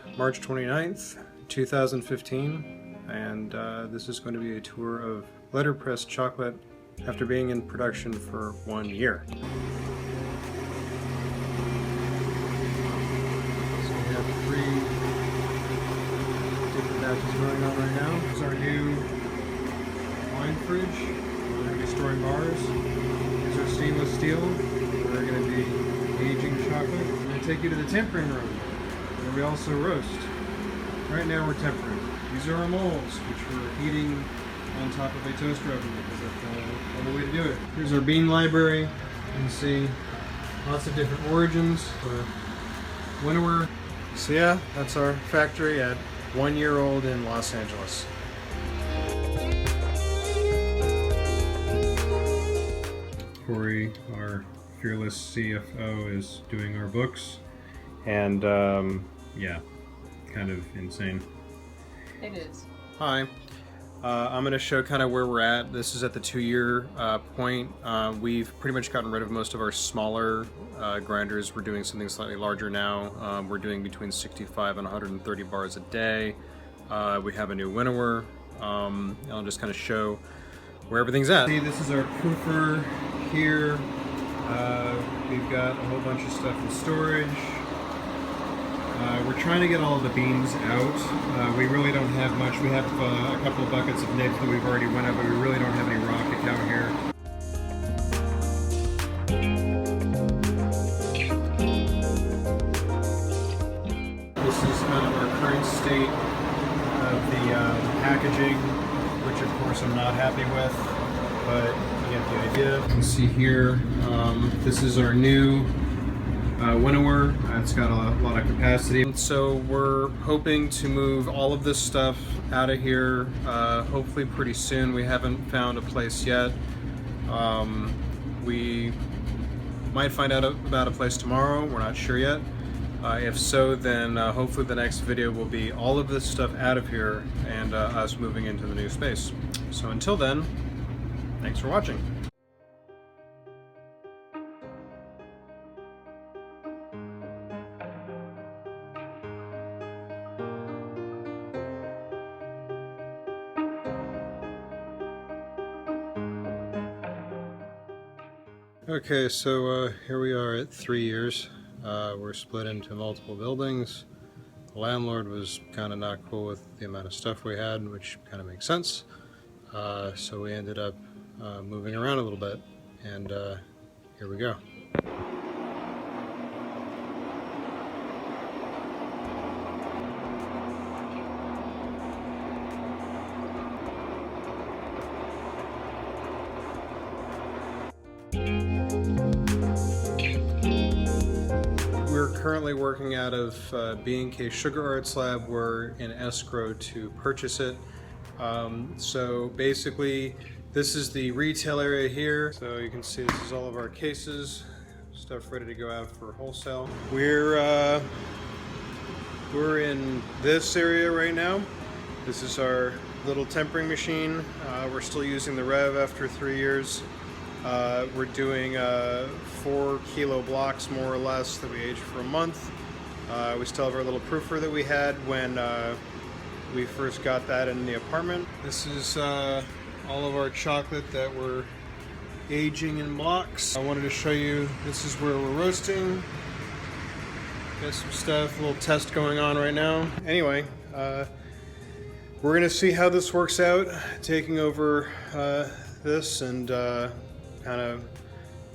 is March 29th, 2015, and this is going to be a tour of LetterPress Chocolate after being in production for 1 year. So we have 3 different batches going on right now. This is our new wine fridge. We're going to be storing bars. These are stainless steel. We're going to be aging chocolate. I'm going to take you to the tempering room, where we also roast. Right now we're tempering. These are our molds, which we're heating on top of a toaster oven because that's the only way to do it. Here's our bean library. You can see lots of different origins for winnower. So yeah, that's our factory at 1 year old in Los Angeles. Corey, our fearless CFO, is doing our books, and yeah, kind of insane. It is. Hi. I'm going to show kind of where we're at. This is at the 2-year point. We've pretty much gotten rid of most of our smaller grinders. We're doing something slightly larger now. We're doing between 65 and 130 bars a day. We have a new winnower. I'll just kind of show where everything's at. See, this is our proofer here. We've got a whole bunch of stuff in storage. We're trying to get all of the beans out. We really don't have much. We have a couple of buckets of nibs that we've already went up, but we really don't have any raw cacao here. This is kind of our current state of the packaging, which of course I'm not happy with, but you get the idea. You can see here, this is our new winnower. It's got a lot of capacity. So we're hoping to move all of this stuff out of here hopefully pretty soon. We haven't found a place yet. We might find out about a place tomorrow. We're not sure yet. If so, then hopefully the next video will be all of this stuff out of here and us moving into the new space. So until then, thanks for watching. Okay, so here we are at 3 years. We're split into multiple buildings. The landlord was kind of not cool with the amount of stuff we had, which kind of makes sense. So we ended up moving around a little bit, and here we go. We're currently working out of B&K Sugar Arts Lab. We're in escrow to purchase it. So basically, this is the retail area here. So you can see this is all of our cases, stuff ready to go out for wholesale. We're in this area right now. This is our little tempering machine. We're still using the Rev after 3 years. We're doing 4 kilo blocks more or less that we aged for a month. We still have our little proofer that we had when we first got that in the apartment. This is all of our chocolate that we're aging in blocks. I wanted to show you, this is where we're roasting. Got some stuff, a little test going on right now. Anyway, we're gonna see how this works out, taking over this and kind of,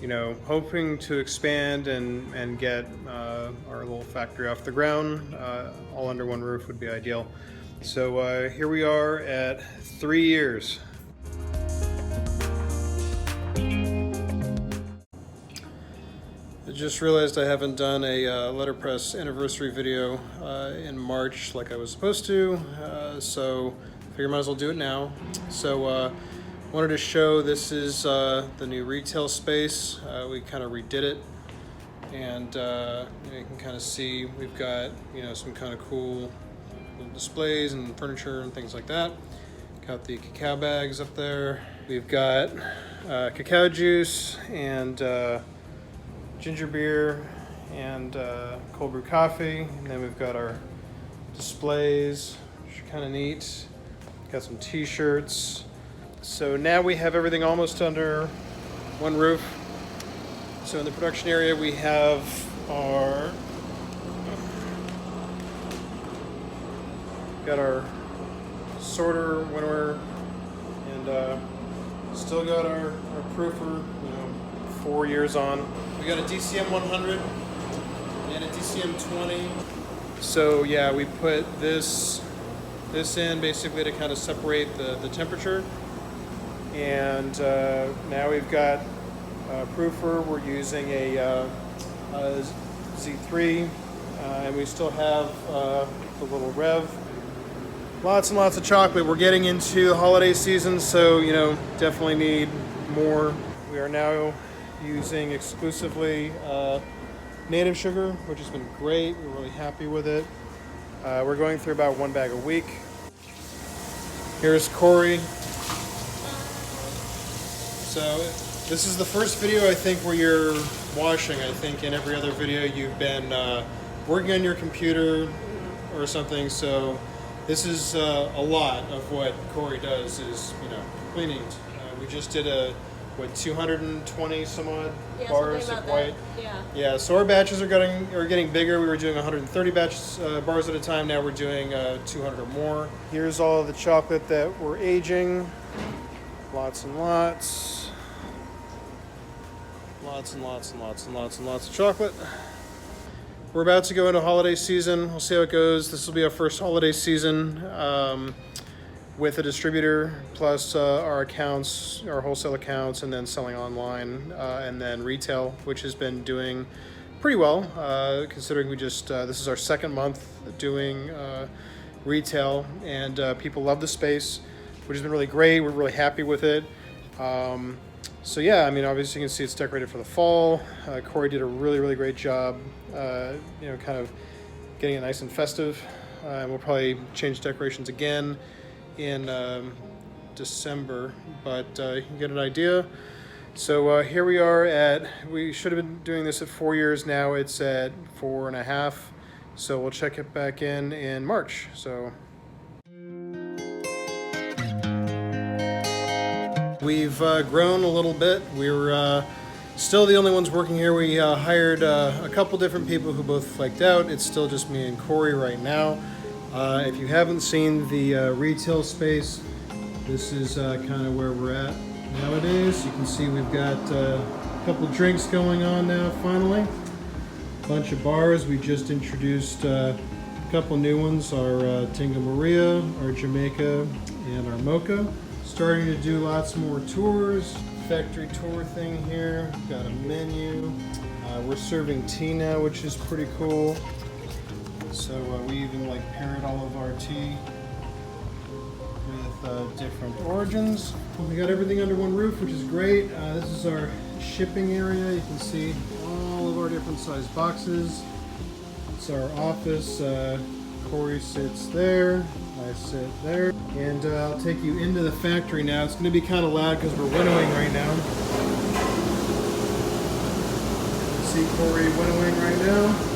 you know, hoping to expand and get our little factory off the ground. All under one roof would be ideal. So here we are at 3 years. I just realized I haven't done a LetterPress anniversary video in March like I was supposed to, so I figure I might as well do it now. So wanted to show, this is the new retail space. We kind of redid it, and you can kind of see we've got, you know, some kind of cool little displays and furniture and things like that. Got the cacao bags up there. We've got cacao juice and ginger beer and cold brew coffee, and then we've got our displays, which are kind of neat. Got some t-shirts. So now we have everything almost under one roof. So in the production area we have got our sorter, winnower, and still got our proofer, 4 years on. We got a DCM 100 and a DCM 20. So yeah, we put this in basically to kind of separate the temperature. And now we've got a proofer. We're using a Z3, and we still have the little Rev. Lots and lots of chocolate. We're getting into the holiday season, so definitely need more. We are now using exclusively native sugar, which has been great. We're really happy with it. We're going through about 1 bag a week. Here's Corey. So this is the first video, I think, where you're washing. I think in every other video you've been working on your computer or something. So this is a lot of what Corey does is, cleaning. We just did 220 some odd bars of white. Yeah. So our batches are getting bigger. We were doing 130 bars at a time. Now we're doing 200 or more. Here's all of the chocolate that we're aging. Lots and lots. Lots and lots and lots and lots and lots of chocolate. We're about to go into holiday season. We'll see how it goes. This will be our first holiday season with a distributor, plus our accounts, our wholesale accounts, and then selling online, and then retail, which has been doing pretty well, considering we just, this is our second month doing retail, and people love the space, which has been really great. We're really happy with it. So yeah, obviously you can see it's decorated for the fall. Corey did a really, really great job, kind of getting it nice and festive. And we'll probably change decorations again in December, but you can get an idea. So here we are we should have been doing this at 4 years. Now it's at 4.5. So we'll check it back in March. So we've grown a little bit. We're still the only ones working here. We hired a couple different people who both flaked out. It's still just me and Corey right now. If you haven't seen the retail space, this is kind of where we're at nowadays. You can see we've got a couple drinks going on now finally. A bunch of bars. We just introduced a couple new ones, our Tinga Maria, our Jamaica, and our Mocha. Starting to do lots more tours. Factory tour thing here. Got a menu. We're serving tea now, which is pretty cool. So we even paired all of our tea with different origins. We got everything under one roof, which is great. This is our shipping area. You can see all of our different size boxes. It's our office. Corey sits there. I sit there. And I'll take you into the factory now. It's going to be kind of loud because we're winnowing right now. You can see Corey winnowing right now.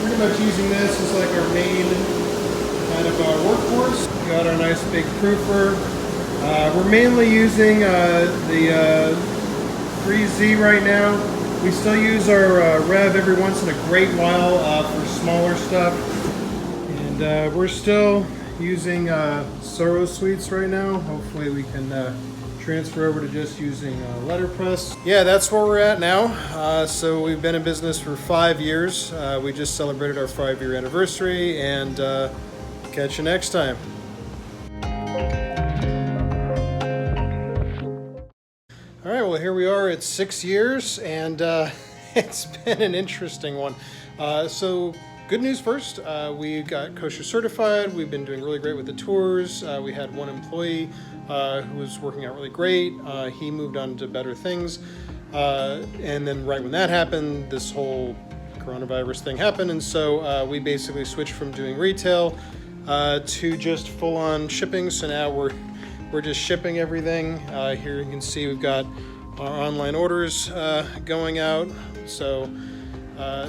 Pretty much using this as our main kind of workhorse. We got our nice big proofer. We're mainly using the 3Z right now. We still use our Rev every once in a great while for smaller stuff. And we're still using Sorrow Sweets right now. Hopefully we can transfer over to just using LetterPress. Yeah, that's where we're at now. So we've been in business for 5 years. We just celebrated our 5-year anniversary, and catch you next time. All right, well, here we are at 6 years, and it's been an interesting one. So good news first, we got kosher certified. We've been doing really great with the tours. We had one employee who was working out really great. He moved on to better things. And then right when that happened, this whole coronavirus thing happened. And so we basically switched from doing retail to just full-on shipping. So now we're just shipping everything. Here you can see we've got our online orders going out. So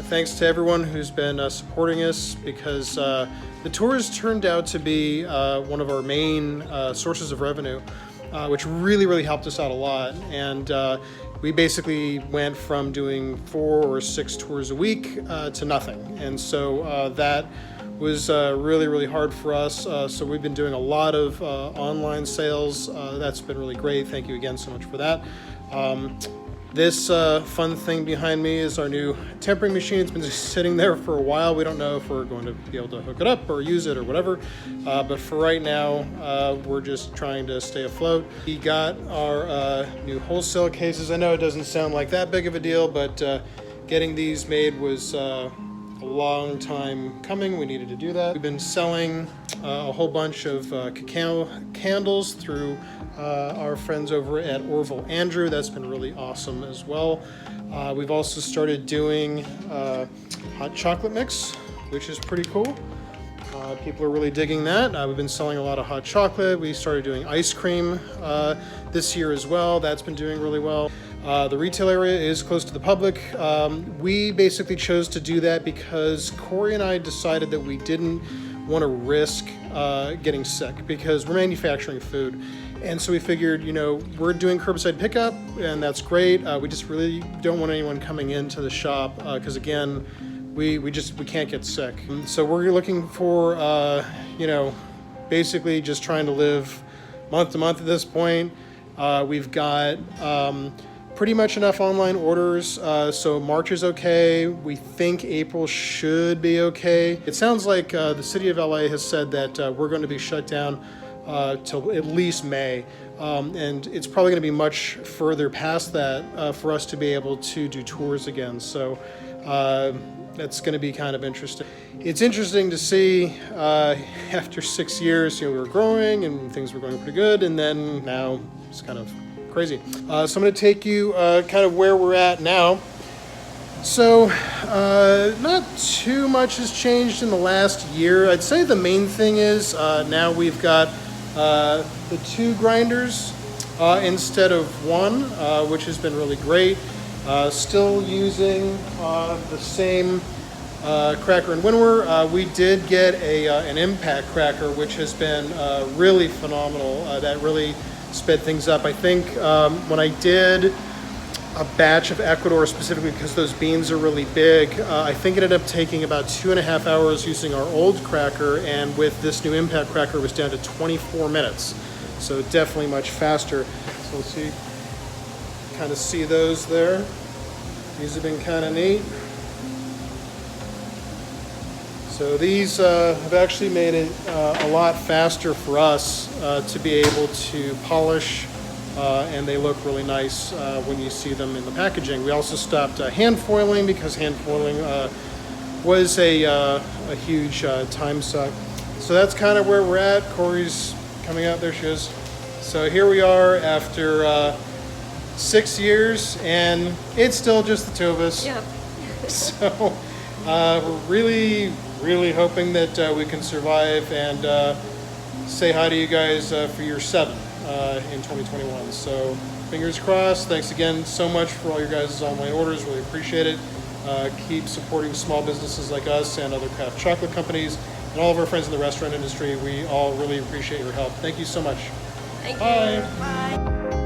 Thanks to everyone who's been supporting us, because the tours turned out to be one of our main sources of revenue, which really helped us out a lot. And we basically went from doing 4 or 6 tours a week to nothing. And so that was really hard for us. So we've been doing a lot of online sales. That's been really great. Thank you again so much for that. This fun thing behind me is our new tempering machine. It's been just sitting there for a while. We don't know if we're going to be able to hook it up or use it or whatever. But for right now, we're just trying to stay afloat. We got our new wholesale cases. I know it doesn't sound like that big of a deal, but getting these made was a long time coming. We needed to do that. We've been selling a whole bunch of cacao candles through our friends over at Orville Andrew. That's been really awesome as well. We've also started doing hot chocolate mix, which is pretty cool. People are really digging that. We've been selling a lot of hot chocolate. We started doing ice cream this year as well. That's been doing really well. The retail area is close to the public. We basically chose to do that because Corey and I decided that we didn't want to risk getting sick, because we're manufacturing food. And so we figured, you know, we're doing curbside pickup, and that's great. We just really don't want anyone coming into the shop because, again, we can't get sick. So we're looking for, you know, basically just trying to live month to month at this point. We've got pretty much enough online orders, so March is okay. We think April should be okay. It sounds like the city of LA has said that we're going to be shut down till at least May, and it's probably going to be much further past that for us to be able to do tours again. So that's going to be kind of interesting. It's interesting to see after 6 years, you know, we were growing and things were going pretty good, and then now it's kind of crazy. So I'm going to take you kind of where we're at now. So not too much has changed in the last year. I'd say the main thing is now we've got the 2 grinders instead of 1, which has been really great. Still using the same cracker and winnower. We did get an impact cracker, which has been really phenomenal. That really sped things up. I think when I did a batch of Ecuador specifically because those beans are really big, I think it ended up taking about 2.5 hours using our old cracker, and with this new impact cracker it was down to 24 minutes. So definitely much faster. So let's see, kind of see those there. These have been kind of neat. So these have actually made it a lot faster for us to be able to polish, and they look really nice when you see them in the packaging. We also stopped hand foiling because hand foiling was a huge time suck. So that's kind of where we're at. Corey's coming out, there she is. So here we are after 6 years, and it's still just the 2 of us. Yep. So we're really hoping that we can survive and say hi to you guys for year 7 in 2021. So fingers crossed. Thanks again so much for all your guys' online orders. Really appreciate it. Keep supporting small businesses like us and other craft chocolate companies and all of our friends in the restaurant industry. We all really appreciate your help. Thank you so much. Thank you. Bye. Bye.